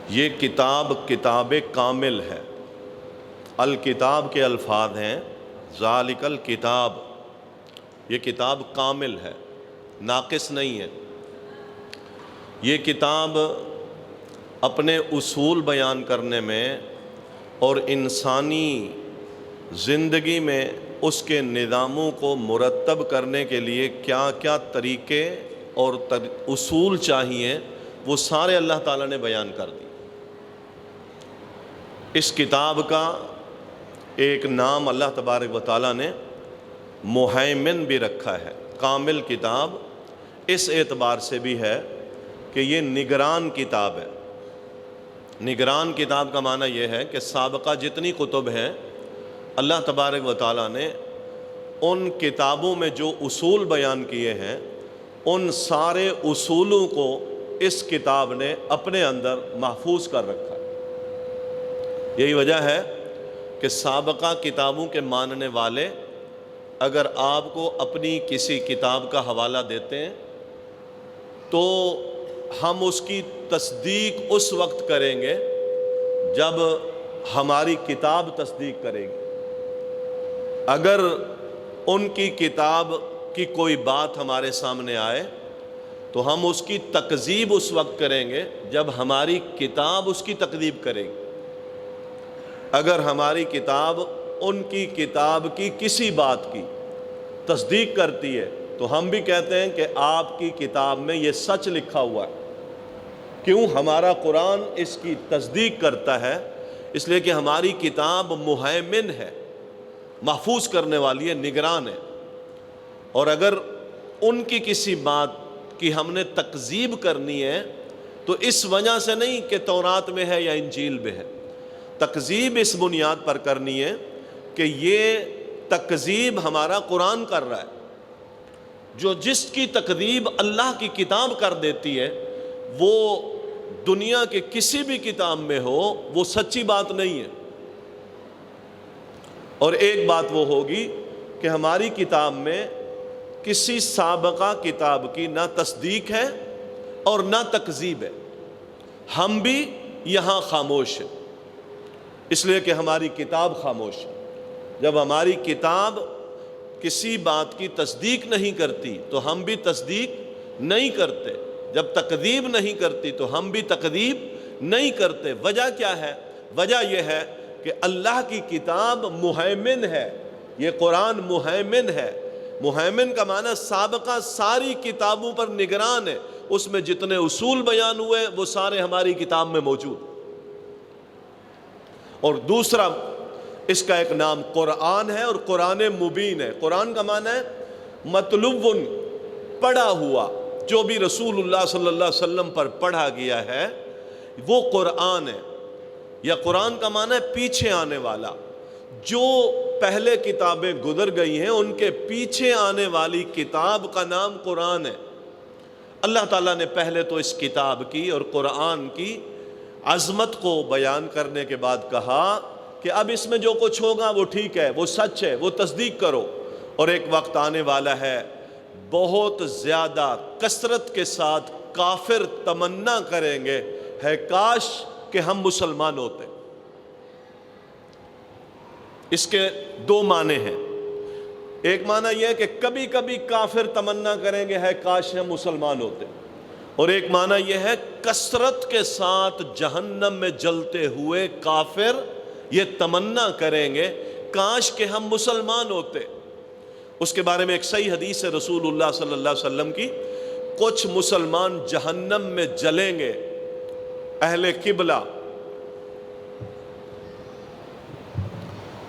یہ کتاب کتاب کامل ہے۔ الکتاب کے الفاظ ہیں ذالک الکتاب، یہ کتاب کامل ہے، ناقص نہیں ہے۔ یہ کتاب اپنے اصول بیان کرنے میں اور انسانی زندگی میں اس کے نظاموں کو مرتب کرنے کے لیے کیا کیا طریقے اور اصول چاہیے وہ سارے اللہ تعالیٰ نے بیان کر دی۔ اس کتاب کا ایک نام اللہ تبارک و تعالیٰ نے مہیمن بھی رکھا ہے۔ کامل کتاب اس اعتبار سے بھی ہے کہ یہ نگران کتاب ہے۔ نگران کتاب کا معنی یہ ہے کہ سابقہ جتنی کتب ہیں اللہ تبارک و تعالیٰ نے ان کتابوں میں جو اصول بیان کیے ہیں ان سارے اصولوں کو اس کتاب نے اپنے اندر محفوظ کر رکھا ہے۔ یہی وجہ ہے کہ سابقہ کتابوں کے ماننے والے اگر آپ کو اپنی کسی کتاب کا حوالہ دیتے ہیں تو ہم اس کی تصدیق اس وقت کریں گے جب ہماری کتاب تصدیق کرے گی۔ اگر ان کی کتاب کی کوئی بات ہمارے سامنے آئے تو ہم اس کی تکذیب اس وقت کریں گے جب ہماری کتاب اس کی تکذیب کرے گی۔ اگر ہماری کتاب ان کی کتاب کی کسی بات کی تصدیق کرتی ہے تو ہم بھی کہتے ہیں کہ آپ کی کتاب میں یہ سچ لکھا ہوا ہے۔ کیوں؟ ہمارا قرآن اس کی تصدیق کرتا ہے، اس لیے کہ ہماری کتاب مہیمن ہے، محفوظ کرنے والی ہے، نگران ہے۔ اور اگر ان کی کسی بات کی ہم نے تکذیب کرنی ہے تو اس وجہ سے نہیں کہ تورات میں ہے یا انجیل میں ہے، تکذیب اس بنیاد پر کرنی ہے کہ یہ تکذیب ہمارا قرآن کر رہا ہے۔ جو جس کی تکذیب اللہ کی کتاب کر دیتی ہے وہ دنیا کے کسی بھی کتاب میں ہو وہ سچی بات نہیں ہے۔ اور ایک بات وہ ہوگی کہ ہماری کتاب میں کسی سابقہ کتاب کی نہ تصدیق ہے اور نہ تکذیب ہے، ہم بھی یہاں خاموش ہیں، اس لیے کہ ہماری کتاب خاموش ہے۔ جب ہماری کتاب کسی بات کی تصدیق نہیں کرتی تو ہم بھی تصدیق نہیں کرتے، جب تکذیب نہیں کرتی تو ہم بھی تکذیب نہیں کرتے۔ وجہ کیا ہے؟ وجہ یہ ہے کہ اللہ کی کتاب مہیمن ہے، یہ قرآن مہیمن ہے۔ مہیمن کا معنی سابقہ ساری کتابوں پر نگران ہے، اس میں جتنے اصول بیان ہوئے وہ سارے ہماری کتاب میں موجود۔ اور دوسرا اس کا ایک نام قرآن ہے اور قرآن مبین ہے۔ قرآن کا معنی ہے مطلوب، پڑھا ہوا، جو بھی رسول اللہ صلی اللہ علیہ وسلم پر پڑھا گیا ہے وہ قرآن ہے۔ یا قرآن کا معنی ہے پیچھے آنے والا، جو پہلے کتابیں گزر گئی ہیں ان کے پیچھے آنے والی کتاب کا نام قرآن ہے۔ اللہ تعالیٰ نے پہلے تو اس کتاب کی اور قرآن کی عظمت کو بیان کرنے کے بعد کہا کہ اب اس میں جو کچھ ہوگا وہ ٹھیک ہے، وہ سچ ہے، وہ تصدیق کرو۔ اور ایک وقت آنے والا ہے بہت زیادہ کثرت کے ساتھ کافر تمنا کریں گے ہے کاش کہ ہم مسلمان ہوتے۔ اس کے دو معنی ہیں، ایک معنی یہ ہے کہ کبھی کبھی کافر تمنا کریں گے ہے کاش ہم مسلمان ہوتے، اور ایک معنی یہ ہے کثرت کے ساتھ جہنم میں جلتے ہوئے کافر یہ تمنا کریں گے کاش کہ ہم مسلمان ہوتے۔ اس کے بارے میں ایک صحیح حدیث ہے رسول اللہ صلی اللہ علیہ وسلم کی، کچھ مسلمان جہنم میں جلیں گے، اہل قبلہ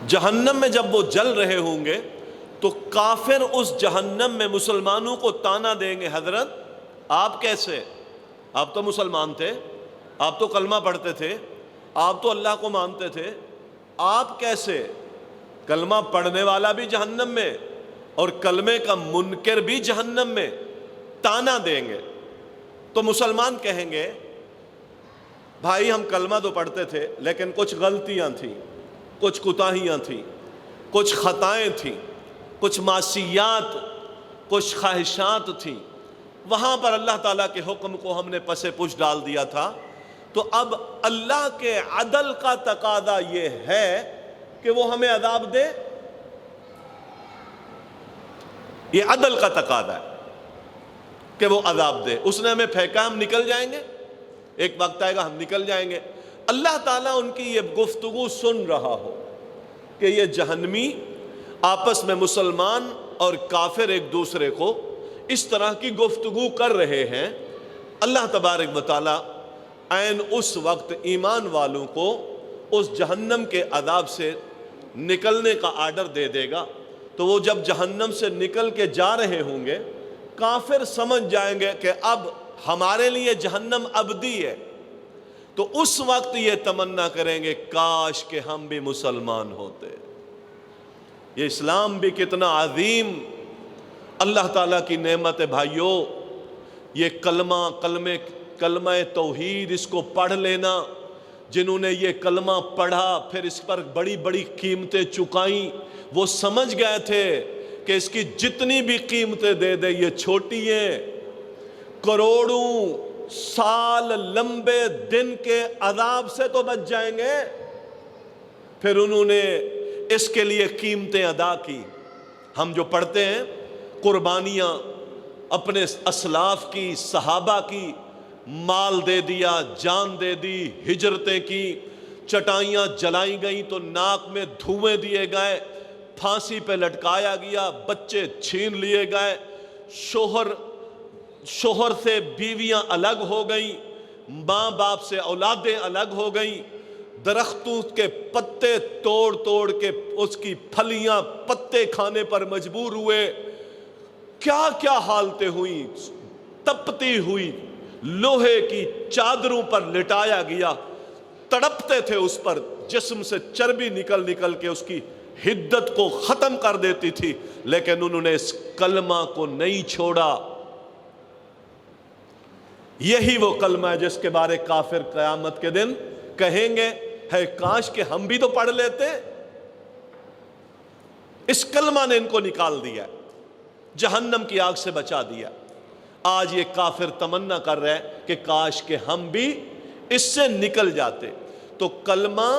جہنم میں جب وہ جل رہے ہوں گے تو کافر اس جہنم میں مسلمانوں کو طعنہ دیں گے، حضرت آپ کیسے؟ آپ تو مسلمان تھے، آپ تو کلمہ پڑھتے تھے، آپ تو اللہ کو مانتے تھے، آپ کیسے؟ کلمہ پڑھنے والا بھی جہنم میں اور کلمے کا منکر بھی جہنم میں، طعنہ دیں گے۔ تو مسلمان کہیں گے بھائی ہم کلمہ تو پڑھتے تھے لیکن کچھ غلطیاں تھیں، کچھ کوتاہیاں تھیں، کچھ خطائیں تھیں، کچھ معصیات، کچھ خواہشات تھیں، وہاں پر اللہ تعالیٰ کے حکم کو ہم نے پس پش ڈال دیا تھا، تو اب اللہ کے عدل کا تقاضا یہ ہے کہ وہ ہمیں عذاب دے. یہ عدل کا تقاضا ہے کہ وہ عذاب دے. اس نے ہمیں پھینکا، ہم نکل جائیں گے، ایک وقت آئے گا ہم نکل جائیں گے. اللہ تعالیٰ ان کی یہ گفتگو سن رہا ہو کہ یہ جہنمی آپس میں مسلمان اور کافر ایک دوسرے کو اس طرح کی گفتگو کر رہے ہیں، اللہ تبارک و تعالیٰ عین اس وقت ایمان والوں کو اس جہنم کے عذاب سے نکلنے کا آرڈر دے دے گا. تو وہ جب جہنم سے نکل کے جا رہے ہوں گے، کافر سمجھ جائیں گے کہ اب ہمارے لیے جہنم ابدی ہے. تو اس وقت یہ تمنا کریں گے کاش کہ ہم بھی مسلمان ہوتے. یہ اسلام بھی کتنا عظیم اللہ تعالیٰ کی نعمت ہے بھائیو. یہ کلمہ توحید، اس کو پڑھ لینا. جنہوں نے یہ کلمہ پڑھا پھر اس پر بڑی بڑی قیمتیں چکائیں، وہ سمجھ گئے تھے کہ اس کی جتنی بھی قیمتیں دے دے یہ چھوٹی ہیں. کروڑوں سال لمبے دن کے عذاب سے تو بچ جائیں گے. پھر انہوں نے اس کے لیے قیمتیں ادا کی. ہم جو پڑھتے ہیں قربانیاں اپنے اسلاف کی، صحابہ کی، مال دے دیا، جان دے دی، ہجرتیں کی، چٹائیاں جلائی گئیں تو ناک میں دھوئیں دیے گئے، پھانسی پہ لٹکایا گیا، بچے چھین لیے گئے، شوہر سے بیویاں الگ ہو گئیں، ماں باپ سے اولادیں الگ ہو گئیں، درختوں کے پتے توڑ توڑ کے اس کی پھلیاں پتے کھانے پر مجبور ہوئے. کیا کیا حالتیں ہوئیں. تپتی ہوئی لوہے کی چادروں پر لٹایا گیا، تڑپتے تھے اس پر، جسم سے چربی نکل نکل کے اس کی حدت کو ختم کر دیتی تھی، لیکن انہوں نے اس کلمہ کو نہیں چھوڑا. یہی وہ کلمہ ہے جس کے بارے کافر قیامت کے دن کہیں گے ہے کاش کہ ہم بھی تو پڑھ لیتے. اس کلمہ نے ان کو نکال دیا، جہنم کی آگ سے بچا دیا. آج یہ کافر تمنا کر رہے ہیں کہ کاش کہ ہم بھی اس سے نکل جاتے. تو کلمہ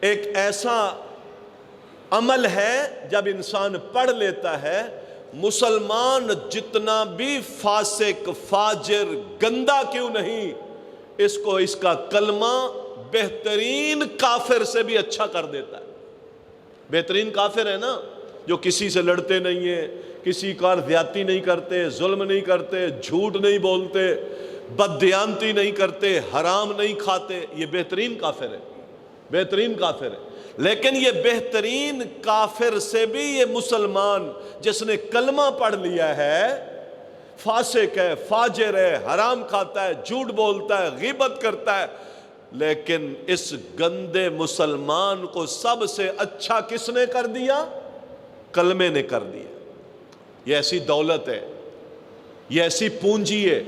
ایک ایسا عمل ہے جب انسان پڑھ لیتا ہے، مسلمان جتنا بھی فاسق فاجر گندا کیوں نہیں، اس کو اس کا کلمہ بہترین کافر سے بھی اچھا کر دیتا ہے. بہترین کافر ہے نا جو کسی سے لڑتے نہیں ہیں، کسی کا زیادتی نہیں کرتے، ظلم نہیں کرتے، جھوٹ نہیں بولتے، بددیانتی نہیں کرتے، حرام نہیں کھاتے. یہ بہترین کافر ہے، بہترین کافر ہے. لیکن یہ بہترین کافر سے بھی یہ مسلمان جس نے کلمہ پڑھ لیا ہے، فاسق ہے، فاجر ہے، حرام کھاتا ہے، جھوٹ بولتا ہے، غیبت کرتا ہے، لیکن اس گندے مسلمان کو سب سے اچھا کس نے کر دیا؟ کلمے نے کر دیا. یہ ایسی دولت ہے، یہ ایسی پونجی ہے.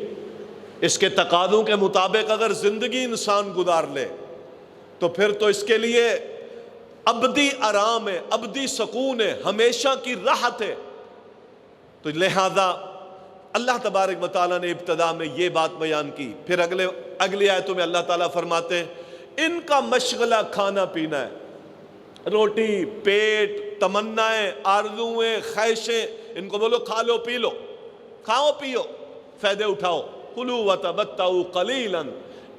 اس کے تقاضوں کے مطابق اگر زندگی انسان گزار لے تو پھر تو اس کے لیے ابدی آرام ہے، ابدی سکون ہے، ہمیشہ کی راحت ہے. تو لہذا اللہ تبارک و تعالیٰ نے ابتدا میں یہ بات بیان کی. پھر اگلی آیتوں میں اللہ تعالیٰ فرماتے ہیں ان کا مشغلہ کھانا پینا ہے، روٹی، پیٹ، تمنائیں، آرزویں، خواہشیں. ان کو بولو کھا لو پی لو، کھاؤ پیو، فائدے اٹھاؤ. کلوا وتمتعوا قلیلا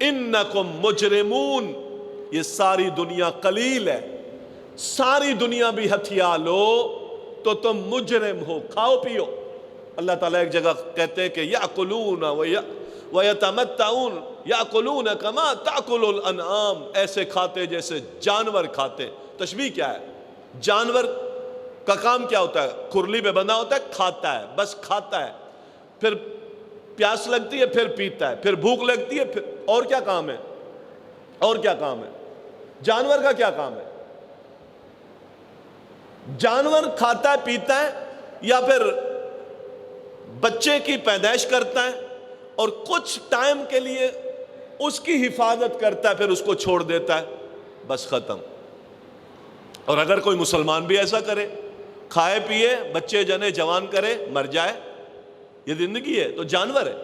انکم مجرمون. یہ ساری دنیا قلیل ہے، ساری دنیا بھی ہتھیا لو تو تم مجرم ہو. کھاؤ پیو. اللہ تعالیٰ ایک جگہ کہتے ہیں کہ یأکلون ویتمتعون یأکلون کما تأکل الانعام. ایسے کھاتے جیسے جانور کھاتے. تشبیہ کیا ہے؟ جانور کا کام کیا ہوتا ہے؟ کھرلی پہ بندھا ہوتا ہے، کھاتا ہے، بس کھاتا ہے. پھر پیاس لگتی ہے پھر پیتا ہے، پھر بھوک لگتی ہے پھر. اور کیا کام ہے؟ اور کیا کام ہے؟ جانور کا کیا کام ہے؟ جانور کھاتا ہے، پیتا ہے، یا پھر بچے کی پیدائش کرتا ہے اور کچھ ٹائم کے لیے اس کی حفاظت کرتا ہے، پھر اس کو چھوڑ دیتا ہے، بس ختم. اور اگر کوئی مسلمان بھی ایسا کرے، کھائے پیے، بچے جنے، جوان کرے، مر جائے، یہ زندگی ہے تو جانور ہے،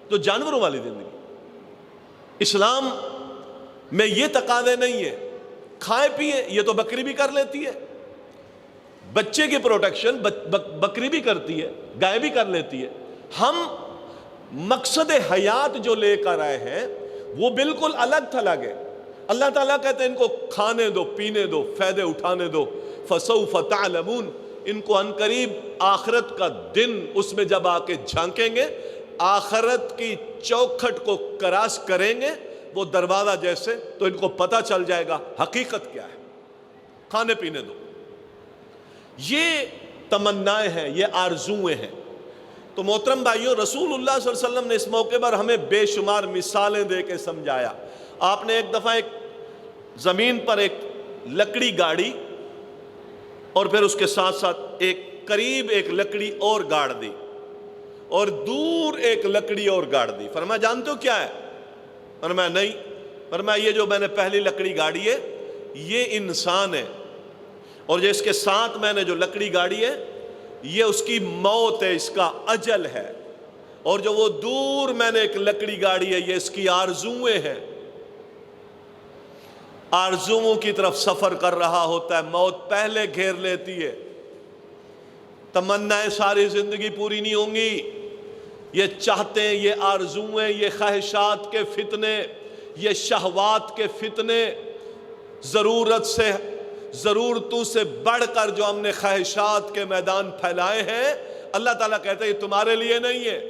تو جانوروں والی زندگی. اسلام میں یہ تقاضے نہیں ہے کھائے پیئے، یہ تو بکری بھی کر لیتی ہے، بچے کی پروٹیکشن بکری بھی کرتی ہے، گائے بھی کر لیتی ہے۔ ہم مقصد حیات جو لے کر آئے ہیں وہ بالکل الگ تھلگ ہے۔ اللہ تعالیٰ کہتے ہیں ان کو کھانے دو، پینے دو، فائدے اٹھانے دو، فسوف تعلمون، ان کو عنقریب آخرت کا دن اس میں جب آ کے جھانکیں گے، آخرت کی چوکھٹ کو کراس کریں گے وہ دروازہ جیسے، تو ان کو پتہ چل جائے گا حقیقت کیا ہے۔ کھانے پینے دو، یہ تمنائیں ہیں، یہ آرزویں ہیں۔ تو محترم بھائیوں، رسول اللہ صلی اللہ علیہ وسلم نے اس موقع پر ہمیں بے شمار مثالیں دے کے سمجھایا۔ آپ نے ایک دفعہ ایک زمین پر ایک لکڑی گاڑی اور پھر اس کے ساتھ ساتھ ایک قریب ایک لکڑی اور گاڑ دی اور دور ایک لکڑی اور گاڑ دی۔ فرمایا جانتے ہو کیا ہے؟ فرمایا نہیں۔ فرمایا یہ جو میں نے پہلی لکڑی گاڑی ہے یہ انسان ہے، اور جو اس کے ساتھ میں نے جو لکڑی گاڑی ہے یہ اس کی موت ہے، اس کا اجل ہے، اور جو وہ دور میں نے ایک لکڑی گاڑی ہے یہ اس کی آرزویں ہیں۔ آرزوؤں کی طرف سفر کر رہا ہوتا ہے، موت پہلے گھیر لیتی ہے۔ تمنائیں ساری زندگی پوری نہیں ہوں گی، یہ چاہتے ہیں، یہ آرزویں، یہ خواہشات کے فتنے، یہ شہوات کے فتنے، ضرورتوں سے بڑھ کر جو ہم نے خواہشات کے میدان پھیلائے ہیں، اللہ تعالیٰ کہتا ہے یہ تمہارے لیے نہیں ہے،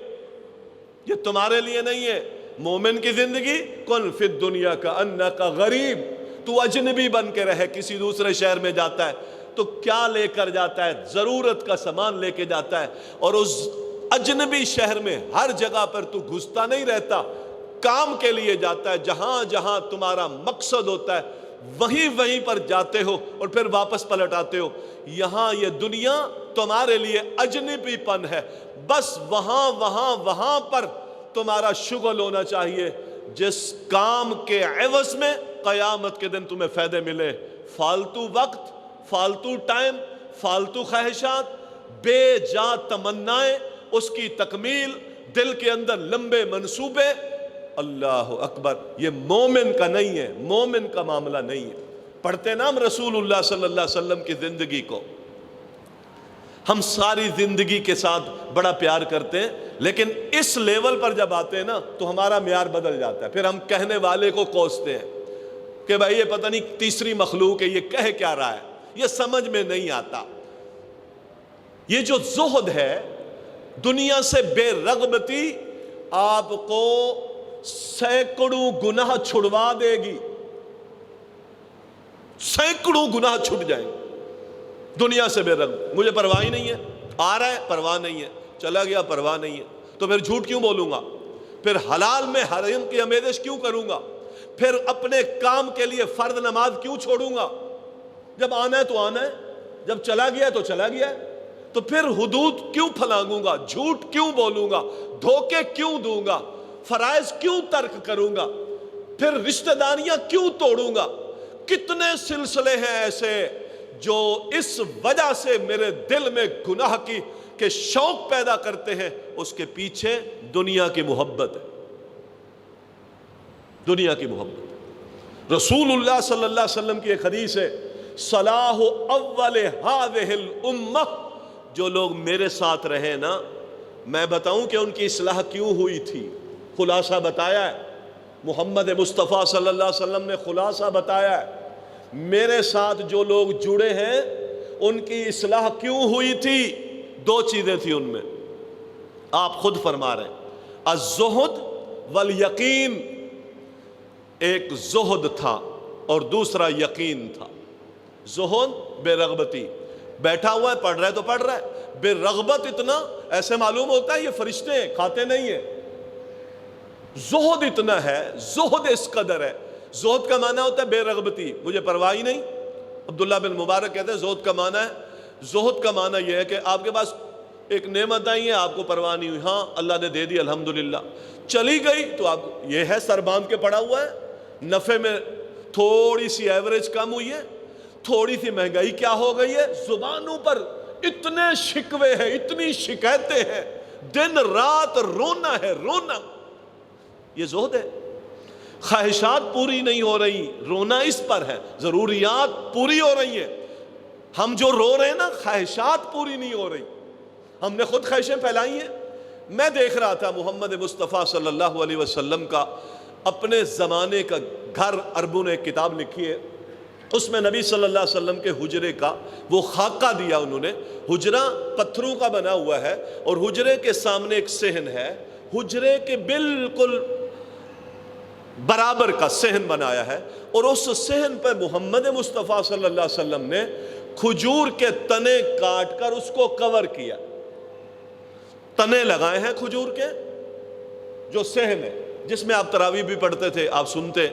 یہ تمہارے لیے نہیں ہے۔ مومن کی زندگی کن فی الدنیا کأنک غریب، تو اجنبی بن کے رہے، کسی دوسرے شہر میں جاتا ہے تو کیا لے کر جاتا ہے؟ ضرورت کا سامان لے کے جاتا ہے، اور اس اجنبی شہر میں ہر جگہ پر تو گھستا نہیں رہتا، کام کے لیے جاتا ہے، جہاں جہاں تمہارا مقصد ہوتا ہے وہیں پر جاتے ہو اور پھر واپس پلٹ آتے ہو۔ یہاں یہ دنیا تمہارے لیے اجنبی پن ہے، بس وہاں پر تمہارا شغل ہونا چاہیے جس کام کے عوض میں قیامت کے دن تمہیں فائدے ملے۔ فالتو وقت، فالتو ٹائم، فالتو خواہشات، بے جا تمنائیں، اس کی تکمیل، دل کے اندر لمبے منصوبے، اللہ اکبر، یہ مومن کا نہیں ہے، مومن کا معاملہ نہیں ہے۔ پڑھتے نا ہم رسول اللہ صلی اللہ علیہ وسلم کی زندگی کو، ہم ساری زندگی کے ساتھ بڑا پیار کرتے ہیں، لیکن اس لیول پر جب آتے ہیں نا تو ہمارا معیار بدل جاتا ہے۔ پھر ہم کہنے والے کو کوستے ہیں کہ بھائی یہ پتہ نہیں تیسری مخلوق ہے، یہ کہہ کیا رہا ہے، یہ سمجھ میں نہیں آتا۔ یہ جو زہد ہے، دنیا سے بے رغبتی، آپ کو سینکڑوں گناہ چھڑوا دے گی، سینکڑوں گناہ چھٹ جائیں گے۔ دنیا سے بے رغبت، مجھے پرواہ ہی نہیں ہے، آ رہا ہے پرواہ نہیں ہے، چلا گیا پرواہ نہیں ہے، تو پھر جھوٹ کیوں بولوں گا؟ پھر حلال میں حرام کی آمیزش کیوں کروں گا؟ پھر اپنے کام کے لیے فرض نماز کیوں چھوڑوں گا؟ جب آنا ہے تو آنا ہے، جب چلا گیا تو چلا گیا ہے، تو پھر حدود کیوں پھلانگوں گا؟ جھوٹ کیوں بولوں گا؟ دھوکے کیوں دوں گا؟ فرائض کیوں ترک کروں گا؟ پھر رشتہ داریاں کیوں توڑوں گا؟ کتنے سلسلے ہیں ایسے جو اس وجہ سے میرے دل میں گناہ کے شوق پیدا کرتے ہیں، اس کے پیچھے دنیا کی محبت ہے، دنیا کی محبت۔ رسول اللہ صلی اللہ علیہ وسلم کی ایک حدیث ہے، صلاح اول هذه الامہ، جو لوگ میرے ساتھ رہے نا، میں بتاؤں کہ ان کی اصلاح کیوں ہوئی تھی، خلاصہ بتایا ہے محمد مصطفیٰ صلی اللہ علیہ وسلم نے، خلاصہ بتایا ہے۔ میرے ساتھ جو لوگ جڑے ہیں ان کی اصلاح کیوں ہوئی تھی؟ دو چیزیں تھیں ان میں، آپ خود فرما رہے ہیں، الزہد والیقین، ایک زہد تھا اور دوسرا یقین تھا۔ زہد بے رغبتی، بیٹھا ہوا ہے پڑھ رہا ہے تو پڑھ رہا ہے، بے رغبت اتنا ایسے معلوم ہوتا ہے یہ فرشتے ہیں، کھاتے نہیں ہیں۔ زہد اتنا ہے، زہد اس قدر ہے۔ زہد کا معنی ہوتا ہے بے رغبتی، مجھے پرواہ ہی نہیں۔ عبداللہ بن مبارک کہتے ہیں زہد کا معنی ہے، زہد کا معنی یہ ہے کہ آپ کے پاس ایک نعمت آئی ہے، آپ کو پرواہ نہیں ہوئی، ہاں اللہ نے دے دی الحمدللہ، چلی گئی تو آپ یہ ہے سر باندھ کے پڑا ہوا ہے، نفع میں تھوڑی سی ایوریج کم ہوئی ہے، تھوڑی سی مہنگائی کیا ہو گئی ہے، زبانوں پر اتنے شکوے ہیں، اتنی شکایتیں ہیں، دن رات رونا ہے، رونا، یہ زہد ہے۔ خواہشات پوری نہیں ہو رہی، رونا اس پر ہے، ضروریات پوری ہو رہی ہیں، ہم جو رو رہے ہیں نا خواہشات پوری نہیں ہو رہی، ہم نے خود خواہشیں پھیلائی ہیں۔ میں دیکھ رہا تھا محمد مصطفیٰ صلی اللہ علیہ وسلم کا اپنے زمانے کا گھر، عربوں نے ایک کتاب لکھی ہے، اس میں نبی صلی اللہ علیہ وسلم کے حجرے کا وہ خاکہ دیا انہوں نے۔ حجرہ پتھروں کا بنا ہوا ہے اور حجرے کے سامنے ایک صحن ہے، حجرے کے بالکل برابر کا صحن بنایا ہے، اور اس صحن پہ محمد مصطفیٰ صلی اللہ علیہ وسلم نے کھجور کے تنے کاٹ کر اس کو کور کیا، تنے لگائے ہیں کھجور کے، جو صحن ہے جس میں آپ تراویح بھی پڑھتے تھے، آپ سنتے،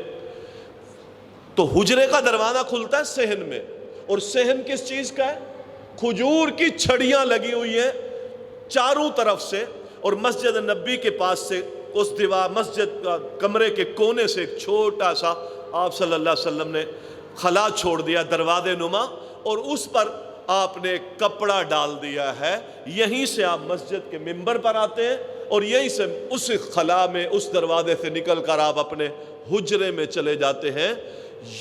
تو حجرے کا دروازہ کھلتا ہے صحن میں، اور صحن کس چیز کا ہے؟ کھجور کی چھڑیاں لگی ہوئی ہیں چاروں طرف سے، اور مسجد نبی کے پاس سے اس دیوار مسجد کا کمرے کے کونے سے ایک چھوٹا سا آپ صلی اللہ علیہ وسلم نے خلا چھوڑ دیا دروازے نما، اور اس پر آپ نے کپڑا ڈال دیا ہے، یہیں سے آپ مسجد کے منبر پر آتے ہیں اور یہیں سے اس خلا میں اس دروازے سے نکل کر آپ اپنے حجرے میں چلے جاتے ہیں۔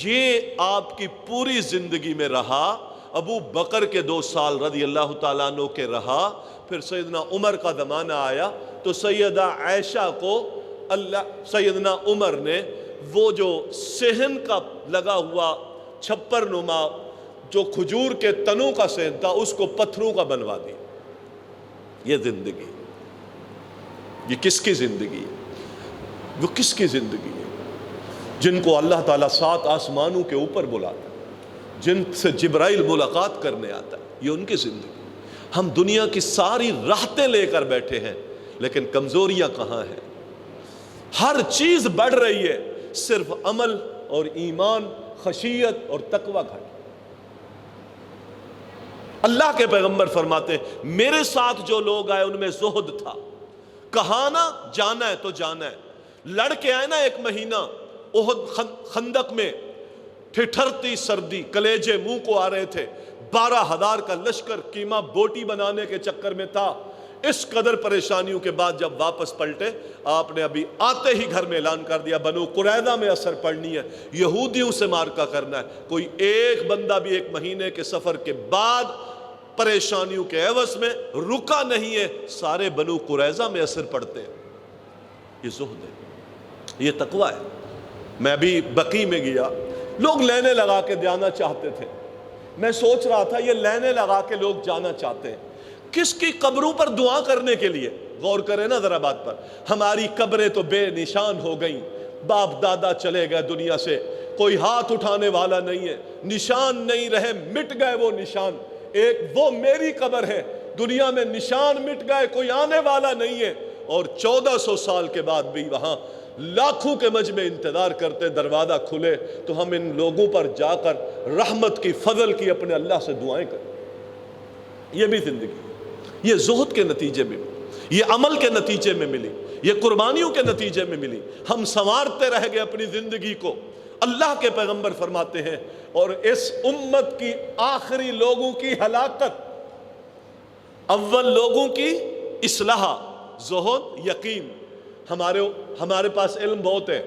یہ آپ کی پوری زندگی میں رہا۔ ابو بکر کے 2 سال رضی اللہ تعالیٰ عنہ کے رہا، پھر سیدنا عمر کا زمانہ آیا تو سیدہ عائشہ کو سیدنا عمر نے وہ جو صحن کا لگا ہوا چھپر نما جو کھجور کے تنوں کا صحن تھا اس کو پتھروں کا بنوا دیا۔ یہ زندگی، یہ کس کی زندگی ہے؟ وہ کس کی زندگی ہے؟ جن کو اللہ تعالیٰ 7 آسمانوں کے اوپر بلاتا ہے، جن سے جبرائیل ملاقات کرنے آتا ہے، یہ ان کی زندگی۔ ہم دنیا کی ساری راحتیں لے کر بیٹھے ہیں لیکن کمزوریاں کہاں ہیں؟ ہر چیز بڑھ رہی ہے، صرف عمل اور ایمان، خشیت اور تقوی گھٹ۔ اللہ کے پیغمبر فرماتے ہیں میرے ساتھ جو لوگ آئے ان میں زہد تھا، کہا نا جانا ہے تو جانا ہے، لڑ کے آئے نا 1 مہینہ احد خندق میں، ٹھٹھرتی سردی، کلیجے منہ کو آ رہے تھے، 12,000 کا لشکر قیمہ بوٹی بنانے کے چکر میں تھا۔ اس قدر پریشانیوں کے بعد جب واپس پلٹے، آپ نے ابھی آتے ہی گھر میں اعلان کر دیا بنو قریظہ میں اثر پڑنی ہے، یہودیوں سے مارکا کرنا ہے۔ کوئی ایک بندہ بھی 1 مہینے کے سفر کے بعد پریشانیوں کے عوض میں رکا نہیں ہے، سارے بنو قریظہ میں اثر پڑتے ہیں۔ یہ زہد ہے، یہ تقوی ہے۔ میں بھی بقیع میں گیا، لوگ لینے لگا کے جانا چاہتے تھے، میں سوچ رہا تھا یہ لینے لگا کے لوگ جانا چاہتے ہیں کس کی قبروں پر دعا کرنے کے لیے؟ غور کریں نا ذرا بات پر۔ ہماری قبریں تو بے نشان ہو گئیں، باپ دادا چلے گئے دنیا سے، کوئی ہاتھ اٹھانے والا نہیں ہے، نشان نہیں رہے، مٹ گئے وہ نشان۔ ایک وہ میری قبر ہے، دنیا میں نشان مٹ گئے، کوئی آنے والا نہیں ہے، اور 1400 سال کے بعد بھی وہاں لاکھوں کے مجمع انتظار کرتے، دروازہ کھلے تو ہم ان لوگوں پر جا کر رحمت کی، فضل کی، اپنے اللہ سے دعائیں کریں۔ یہ بھی زندگی، یہ زہد کے نتیجے میں، یہ عمل کے نتیجے میں ملی، یہ قربانیوں کے نتیجے میں ملی۔ ہم سنوارتے رہ گئے اپنی زندگی کو۔ اللہ کے پیغمبر فرماتے ہیں اور اس امت کی آخری لوگوں کی ہلاکت، اول لوگوں کی اصلاح، زہد، یقین۔ ہمارے پاس علم بہت ہے،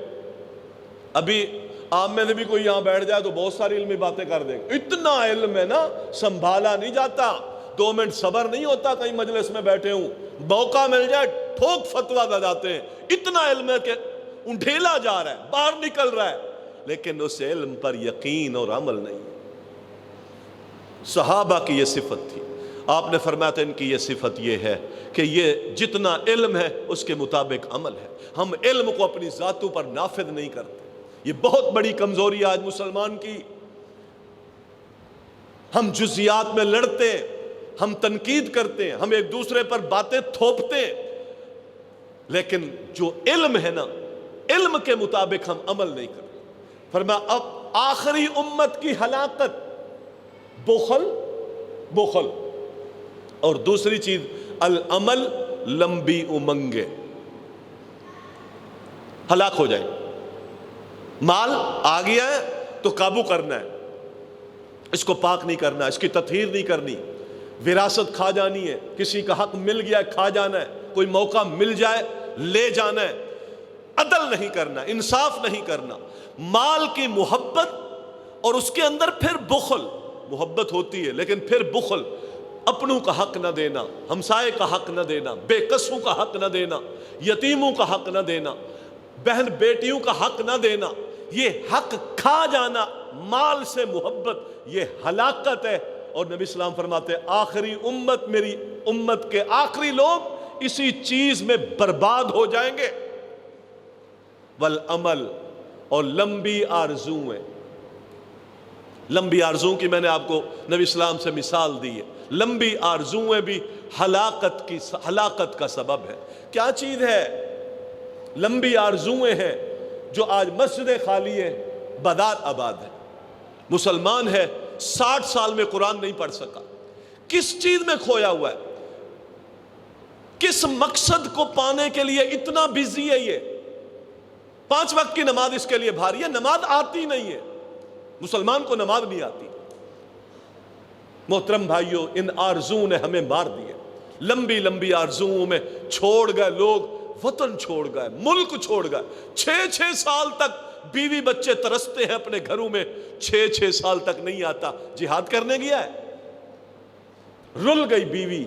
ابھی آپ میں سے بھی کوئی یہاں بیٹھ جائے تو بہت ساری علمی باتیں کر دیں گے، اتنا علم ہے نا، سنبھالا نہیں جاتا، 2 منٹ صبر نہیں ہوتا، کہیں مجلس میں بیٹھے ہوں موقع مل جائے ٹھوک فتویٰ دے جاتے ہیں، اتنا علم ہے کہ ڈھیلا جا رہا ہے، باہر نکل رہا ہے، لیکن اس علم پر یقین اور عمل نہیں۔ صحابہ کی یہ صفت تھی، آپ نے فرمایا تھا ان کی یہ صفت یہ ہے کہ یہ جتنا علم ہے اس کے مطابق عمل ہے۔ ہم علم کو اپنی ذاتوں پر نافذ نہیں کرتے، یہ بہت بڑی کمزوری ہے آج مسلمان کی۔ ہم جزیات میں لڑتے ہیں، ہم تنقید کرتے ہیں، ہم ایک دوسرے پر باتیں تھوپتے ہیں، لیکن جو علم ہے نا، علم کے مطابق ہم عمل نہیں کرتے۔ فرمایا اب آخری امت کی ہلاکت بخل، اور دوسری چیز العمل، لمبی امنگیں، ہلاک ہو جائیں۔ مال آ گیا ہے تو قابو کرنا ہے، اس کو پاک نہیں کرنا، اس کی تطہیر نہیں کرنی، وراثت کھا جانی ہے، کسی کا حق مل گیا کھا جانا ہے، کوئی موقع مل جائے لے جانا ہے۔ عدل نہیں کرنا، انصاف نہیں کرنا، مال کی محبت اور اس کے اندر پھر بخل، محبت ہوتی ہے لیکن پھر بخل، اپنوں کا حق نہ دینا، ہمسائے کا حق نہ دینا، بے کسوں کا حق نہ دینا، یتیموں کا حق نہ دینا، بہن بیٹیوں کا حق نہ دینا، یہ حق کھا جانا، مال سے محبت، یہ ہلاکت ہے۔ اور نبی اسلام فرماتے ہیں آخری امت، میری امت کے آخری لوگ اسی چیز میں برباد ہو جائیں گے۔ والعمل، اور لمبی آرزویں، لمبی آرزوں کی میں نے آپ کو نبی اسلام سے مثال دی ہے، لمبی آرزویں بھی ہلاکت کا سبب ہے۔ کیا چیز ہے؟ لمبی آرزویں ہیں جو آج مسجدیں خالی ہیں، بازار آباد ہے، مسلمان ہے 60 سال میں قرآن نہیں پڑھ سکا، کس چیز میں کھویا ہوا ہے؟ کس مقصد کو پانے کے لیے اتنا بزی ہے؟ یہ 5 وقت کی نماز اس کے لیے بھاری ہے، نماز آتی نہیں ہے، مسلمان کو نماز نہیں آتی۔ محترم بھائیوں، ان آرزوؤں نے ہمیں مار دیے، لمبی لمبی آرزوؤں میں چھوڑ گئے لوگ، وطن چھوڑ گئے، ملک چھوڑ گئے، 6 سال تک بیوی بچے ترستے ہیں اپنے گھروں میں، 6 سال تک نہیں آتا، جہاد کرنے گیا ہے، رل گئی بیوی،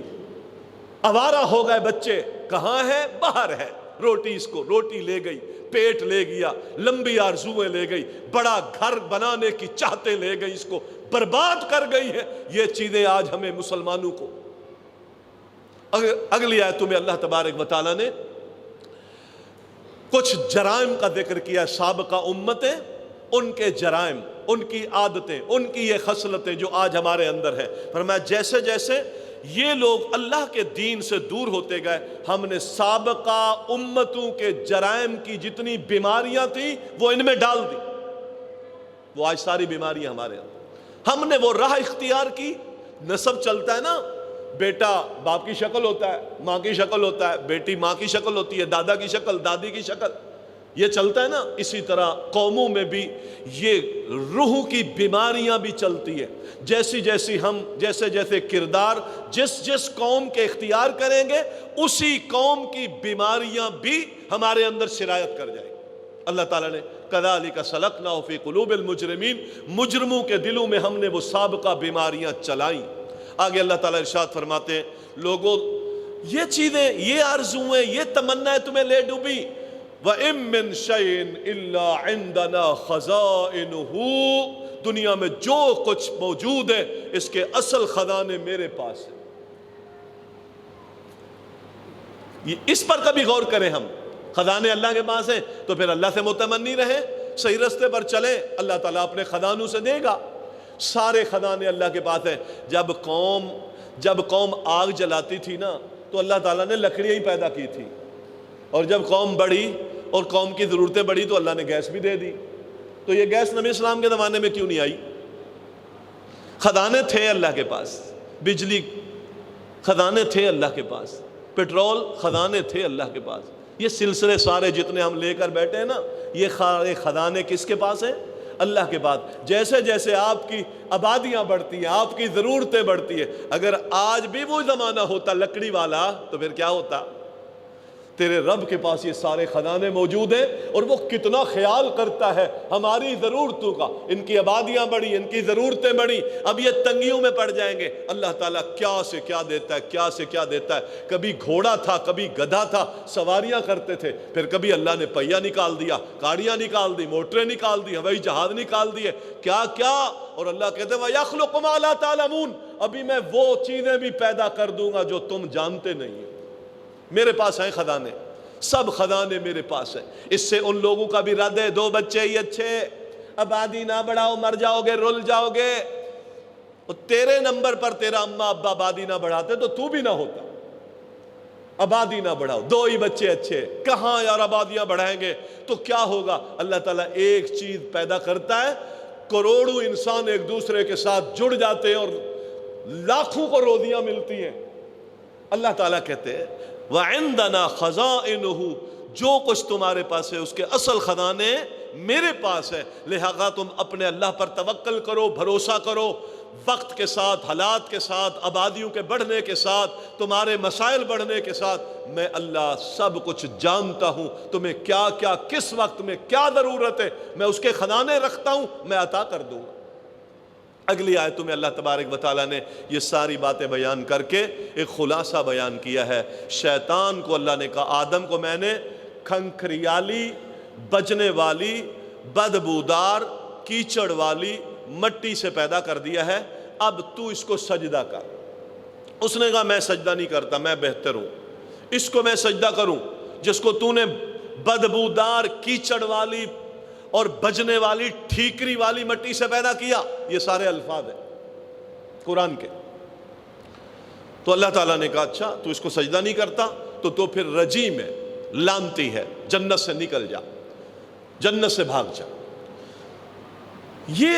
آوارہ ہو گئے بچے، کہاں ہے؟ باہر ہے، روٹی اس کو روٹی لے گئی، پیٹ لے گیا، لمبی آرزویں لے گئی، بڑا گھر بنانے کی چاہتے لے گئی، اس کو برباد کر گئی ہے۔ یہ چیزیں آج ہمیں مسلمانوں کو، اگلی آیتوں میں اللہ تبارک و تعالیٰ نے کچھ جرائم کا ذکر کیا، سابقہ امتیں، ان کے جرائم، ان کی عادتیں، ان کی یہ خصلتیں جو آج ہمارے اندر ہیں۔ فرمایا جیسے جیسے یہ لوگ اللہ کے دین سے دور ہوتے گئے، ہم نے سابقہ امتوں کے جرائم کی جتنی بیماریاں تھیں وہ ان میں ڈال دی، وہ آج ساری بیماریاں ہمارے اندر۔ ہم نے وہ راہ اختیار کی، نسب چلتا ہے نا، بیٹا باپ کی شکل ہوتا ہے، ماں کی شکل ہوتا ہے، بیٹی ماں کی شکل ہوتی ہے، دادا کی شکل، دادی کی شکل، یہ چلتا ہے نا۔ اسی طرح قوموں میں بھی یہ روح کی بیماریاں بھی چلتی ہے، جیسے جیسے کردار جس قوم کے اختیار کریں گے، اسی قوم کی بیماریاں بھی ہمارے اندر سرایت کر جائیں گی۔ اللہ تعالیٰ نے کذالک سلکنا فی قلوب المجرمین، مجرموں کے دلوں میں ہم نے وہ سابقہ بیماریاں چلائیں۔ آگے اللہ تعالیٰ ارشاد فرماتے ہیں لوگوں، یہ چیزیں، یہ آرزویں، یہ تمنائیں تمہیں لے ڈوبی، وَإِن مِّن شَيْءٍ إِلَّا عِندَنَا خَزَائِنُهُ، دنیا میں جو کچھ موجود ہے اس کے اصل خزانے میرے پاس ہیں۔ اس پر کبھی غور کریں، ہم خزانے اللہ کے پاس ہیں تو پھر اللہ سے متمنی رہیں، صحیح رستے پر چلیں، اللہ تعالیٰ اپنے خزانوں سے دے گا۔ سارے خزانے اللہ کے پاس ہیں۔ جب قوم آگ جلاتی تھی نا تو اللہ تعالیٰ نے لکڑیاں ہی پیدا کی تھی، اور جب قوم بڑھی اور قوم کی ضرورتیں بڑھی تو اللہ نے گیس بھی دے دی۔ تو یہ گیس نبی اسلام کے زمانے میں کیوں نہیں آئی؟ خزانے تھے اللہ کے پاس، بجلی خزانے تھے اللہ کے پاس، پیٹرول خزانے تھے اللہ کے پاس۔ یہ سلسلے سارے جتنے ہم لے کر بیٹھے ہیں نا، یہ خزانے کس کے پاس ہیں؟ اللہ کے پاس۔ جیسے جیسے آپ کی آبادیاں بڑھتی ہیں، آپ کی ضرورتیں بڑھتی ہیں، اگر آج بھی وہ زمانہ ہوتا لکڑی والا تو پھر کیا ہوتا؟ تیرے رب کے پاس یہ سارے خزانے موجود ہیں، اور وہ کتنا خیال کرتا ہے ہماری ضرورتوں کا۔ ان کی آبادیاں بڑھی، ان کی ضرورتیں بڑھی، اب یہ تنگیوں میں پڑ جائیں گے۔ اللہ تعالیٰ کیا سے کیا دیتا ہے، کیا سے کیا دیتا ہے۔ کبھی گھوڑا تھا، کبھی گدھا تھا، سواریاں کرتے تھے، پھر کبھی اللہ نے پہیہ نکال دیا، گاڑیاں نکال دی، موٹریں نکال دی، ہوائی جہاز نکال دیے، کیا کیا۔ اور اللہ کہتے ہیں وَيَخْلُقُ مَا لَا تَعْلَمُونَ، ابھی میں وہ چیزیں بھی پیدا کر دوں گا جو تم جانتے نہیں ہیں۔ میرے پاس ہیں خزانے، سب خزانے میرے پاس ہیں۔ اس سے ان لوگوں کا بھی رد ہے، 2 بچے ہی اچھے، آبادی نہ بڑھاؤ، مر جاؤ گے، رل جاؤ گے۔ اور تیرے نمبر پر تیرا اماں ابا آبادی نہ بڑھاتے تو تو بھی نہ ہوتا۔ آبادی نہ بڑھاؤ، 2 ہی بچے اچھے، کہاں یار آبادیاں بڑھائیں گے تو کیا ہوگا؟ اللہ تعالیٰ ایک چیز پیدا کرتا ہے، کروڑوں انسان ایک دوسرے کے ساتھ جڑ جاتے ہیں اور لاکھوں کو روزیاں ملتی ہیں۔ اللہ تعالیٰ کہتے ہیں وَعِندَنَا خَزَائِنُهُ، جو کچھ تمہارے پاس ہے اس کے اصل خزانے میرے پاس ہے، لہذا تم اپنے اللہ پر توکل کرو، بھروسہ کرو۔ وقت کے ساتھ، حالات کے ساتھ، آبادیوں کے بڑھنے کے ساتھ، تمہارے مسائل بڑھنے کے ساتھ، میں اللہ سب کچھ جانتا ہوں، تمہیں کیا کیا کس وقت میں کیا ضرورت ہے، میں اس کے خزانے رکھتا ہوں، میں عطا کر دوں گا۔ اگلی آیتوں میں اللہ تبارک و تعالیٰ نے یہ ساری باتیں بیان کر کے ایک خلاصہ بیان کیا ہے۔ شیطان کو اللہ نے کہا، آدم کو میں نے کھنکھریالی، بجنے والی، بدبودار، کیچڑ والی مٹی سے پیدا کر دیا ہے، اب تو اس کو سجدہ کر۔ اس نے کہا میں سجدہ نہیں کرتا، میں بہتر ہوں، اس کو میں سجدہ کروں جس کو تو نے بدبودار، کیچڑ والی اور بجنے والی، ٹھیکری والی مٹی سے پیدا کیا۔ یہ سارے الفاظ ہیں قرآن کے۔ تو اللہ تعالیٰ نے کہا اچھا تو اس کو سجدہ نہیں کرتا تو پھر رجیم ہے، لعنتی ہے، جنت سے نکل جا، جنت سے بھاگ جا۔ یہ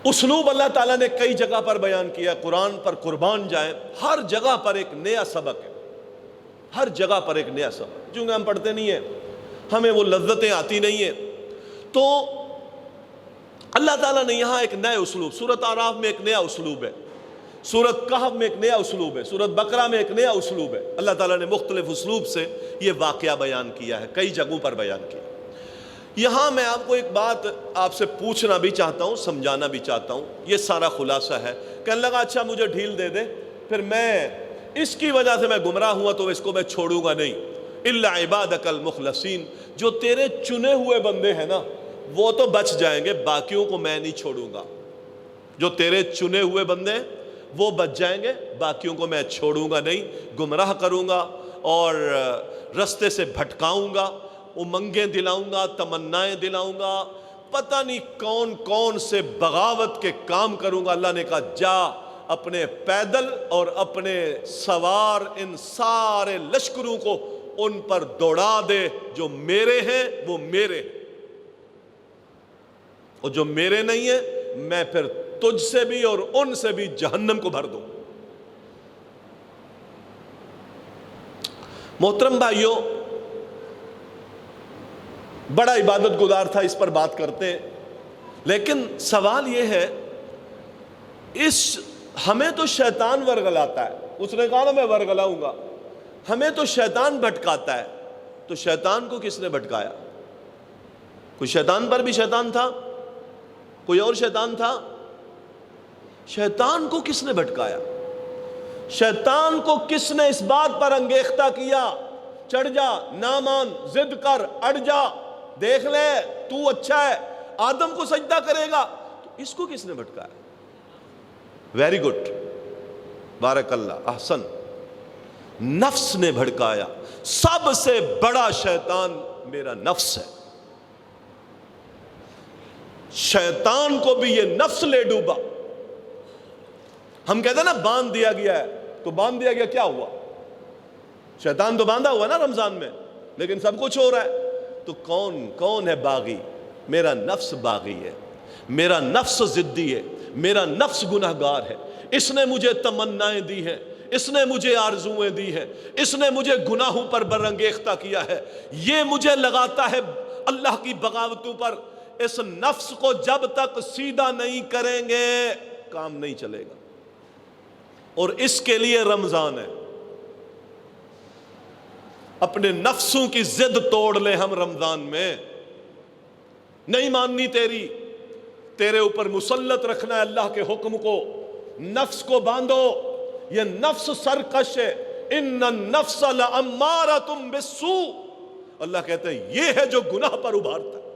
اسلوب اللہ تعالیٰ نے کئی جگہ پر بیان کیا، قرآن پر قربان جائیں، ہر جگہ پر ایک نیا سبق ہے، ہر جگہ پر ایک نیا سبق۔ چونکہ ہم پڑھتے نہیں ہیں، ہمیں وہ لذتیں آتی نہیں ہیں، تو اللہ تعالیٰ نے یہاں ایک نئے اسلوب، سورۃ اعراف میں ایک نیا اسلوب ہے، سورۃ کہف میں ایک نیا اسلوب ہے، سورۃ بقرہ میں ایک نیا اسلوب ہے۔ اللہ تعالیٰ نے مختلف اسلوب سے یہ واقعہ بیان کیا ہے، کئی جگہوں پر بیان کیا۔ یہاں میں آپ کو ایک بات آپ سے پوچھنا بھی چاہتا ہوں، سمجھانا بھی چاہتا ہوں، یہ سارا خلاصہ ہے۔ کہنے لگا اچھا مجھے ڈھیل دے دے، پھر میں اس کی وجہ سے میں گمراہ ہوا تو اس کو میں چھوڑوں گا نہیں۔ الا عبادک المخلصین، جو تیرے چنے ہوئے بندے ہیں نا وہ تو بچ جائیں گے، باقیوں کو میں نہیں چھوڑوں گا۔ جو تیرے چنے ہوئے بندے وہ بچ جائیں گے، باقیوں کو میں چھوڑوں گا نہیں، گمراہ کروں گا اور رستے سے بھٹکاؤں گا، امنگیں دلاؤں گا، تمنائیں دلاؤں گا، پتہ نہیں کون کون سے بغاوت کے کام کروں گا۔ اللہ نے کہا جا اپنے پیدل اور اپنے سوار ان سارے لشکروں کو ان پر دوڑا دے، جو میرے ہیں وہ میرے ہیں، اور جو میرے نہیں ہیں میں پھر تجھ سے بھی اور ان سے بھی جہنم کو بھر دوں۔ محترم بھائیوں، بڑا عبادت گزار تھا، اس پر بات کرتے ہیں، لیکن سوال یہ ہے ہمیں تو شیطان ورگلاتا ہے، اس نے کہا نا میں ورگلاؤں گا، ہمیں تو شیطان بھٹکاتا ہے، تو شیطان کو کس نے بھٹکایا؟ کوئی شیطان پر بھی شیطان تھا؟ کوئی اور شیطان تھا؟ شیطان کو کس نے بھٹکایا؟ شیطان کو کس نے اس بات پر انگیختہ کیا چڑھ جا، نہ مان، ضد کر، اڑ جا، دیکھ لے تو اچھا ہے، آدم کو سجدہ کرے گا، تو اس کو کس نے بھٹکایا؟ ویری گڈ، بارک اللہ، احسن، نفس نے بھڑکایا۔ سب سے بڑا شیطان میرا نفس ہے، شیطان کو بھی یہ نفس لے ڈوبا۔ ہم کہتے ہیں نا باندھ دیا گیا ہے، تو باندھ دیا گیا کیا ہوا؟ شیطان تو باندھا ہوا نا رمضان میں، لیکن سب کچھ ہو رہا ہے، تو کون ہے باغی؟ میرا نفس باغی ہے، میرا نفس ضدی ہے، میرا نفس گناہگار ہے، اس نے مجھے تمنائیں دی ہیں، اس نے مجھے آرزویں دی ہیں، اس نے مجھے گناہوں پر برانگیختہ کیا ہے، یہ مجھے لگاتا ہے اللہ کی بغاوتوں پر۔ اس نفس کو جب تک سیدھا نہیں کریں گے کام نہیں چلے گا، اور اس کے لیے رمضان ہے۔ اپنے نفسوں کی ضد توڑ لیں ہم رمضان میں، نہیں ماننی تیری، تیرے اوپر مسلط رکھنا ہے اللہ کے حکم کو، نفس کو باندھو، یہ نفس سرکش ہے، ان النفس لامارۃ بالسوء، اللہ کہتے ہیں یہ ہے جو گناہ پر ابھارتا ہے،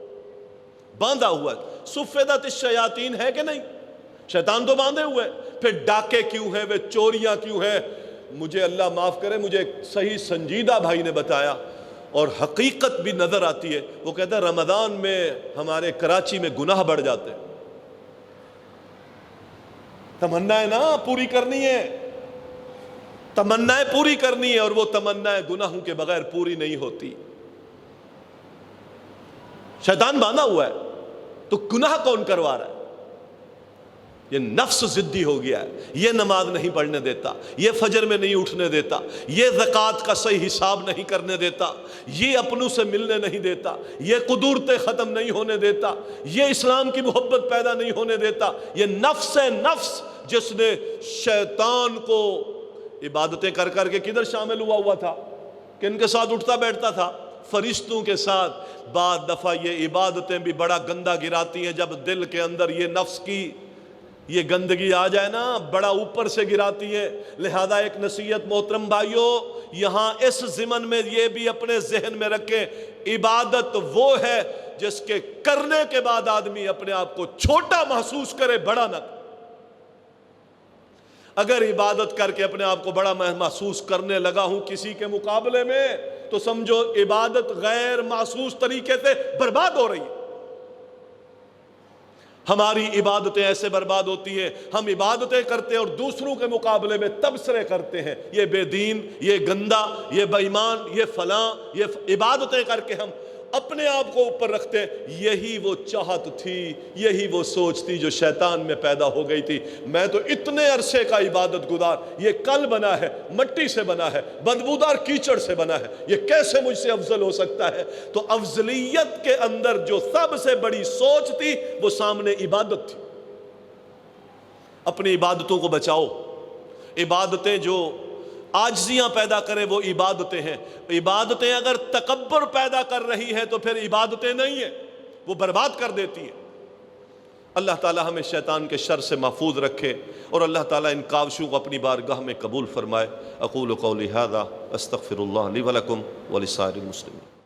باندھا ہوا ہے۔ صفدت الشیاطین ہے کہ نہیں؟ شیطان تو باندھے ہوئے، پھر ڈاکے کیوں ہیں، وہ چوریاں کیوں ہیں؟ مجھے اللہ معاف کرے، مجھے ایک صحیح سنجیدہ بھائی نے بتایا اور حقیقت بھی نظر آتی ہے، وہ کہتا ہے رمضان میں ہمارے کراچی میں گناہ بڑھ جاتے ہیں، تمنائیں نا پوری کرنی ہے، تمنائیں پوری کرنی ہے، اور وہ تمنائیں گناہوں کے بغیر پوری نہیں ہوتی۔ شیطان باندھا ہوا ہے تو گناہ کون کروا رہا ہے؟ یہ نفس ضدی ہو گیا ہے، یہ نماز نہیں پڑھنے دیتا، یہ فجر میں نہیں اٹھنے دیتا، یہ زکوٰۃ کا صحیح حساب نہیں کرنے دیتا، یہ اپنوں سے ملنے نہیں دیتا، یہ قدورتیں ختم نہیں ہونے دیتا، یہ اسلام کی محبت پیدا نہیں ہونے دیتا۔ یہ نفس ہے، نفس جس نے شیطان کو عبادتیں کر کر کے کدھر شامل ہوا تھا، کن کے ساتھ اٹھتا بیٹھتا تھا؟ فرشتوں کے ساتھ۔ بعض دفعہ یہ عبادتیں بھی بڑا گندہ گراتی ہیں، جب دل کے اندر یہ نفس کی یہ گندگی آ جائے نا، بڑا اوپر سے گراتی ہے۔ لہذا ایک نصیحت محترم بھائیو، یہاں اس ضمن میں یہ بھی اپنے ذہن میں رکھیں، عبادت وہ ہے جس کے کرنے کے بعد آدمی اپنے آپ کو چھوٹا محسوس کرے، بڑا نہ۔ اگر عبادت کر کے اپنے آپ کو بڑا محسوس کرنے لگا ہوں کسی کے مقابلے میں، تو سمجھو عبادت غیر محسوس طریقے سے برباد ہو رہی ہے۔ ہماری عبادتیں ایسے برباد ہوتی ہیں، ہم عبادتیں کرتے ہیں اور دوسروں کے مقابلے میں تبصرے کرتے ہیں، یہ بے دین، یہ گندا، یہ بے ایمان، یہ فلاں، یہ عبادتیں کر کے ہم اپنے آپ کو اوپر رکھتے ہیں۔ یہی وہ چاہت تھی، یہی وہ سوچ تھی جو شیطان میں پیدا ہو گئی تھی۔ میں تو اتنے عرصے کا عبادت گزار، یہ کل بنا ہے، مٹی سے بنا ہے، بدبودار کیچڑ سے بنا ہے، یہ کیسے مجھ سے افضل ہو سکتا ہے؟ تو افضلیت کے اندر جو سب سے بڑی سوچ تھی وہ سامنے عبادت تھی۔ اپنی عبادتوں کو بچاؤ۔ عبادتیں جو عاجزیاں پیدا کرے وہ عبادتیں ہیں۔ عبادتیں اگر تکبر پیدا کر رہی ہے تو پھر عبادتیں نہیں ہیں، وہ برباد کر دیتی ہیں۔ اللہ تعالی ہمیں شیطان کے شر سے محفوظ رکھے اور اللہ تعالی ان کاوشوں کو اپنی بارگاہ میں قبول فرمائے۔ اقول قولی ھذا استغفر اللہ لی ولکم ولسائر المسلمین۔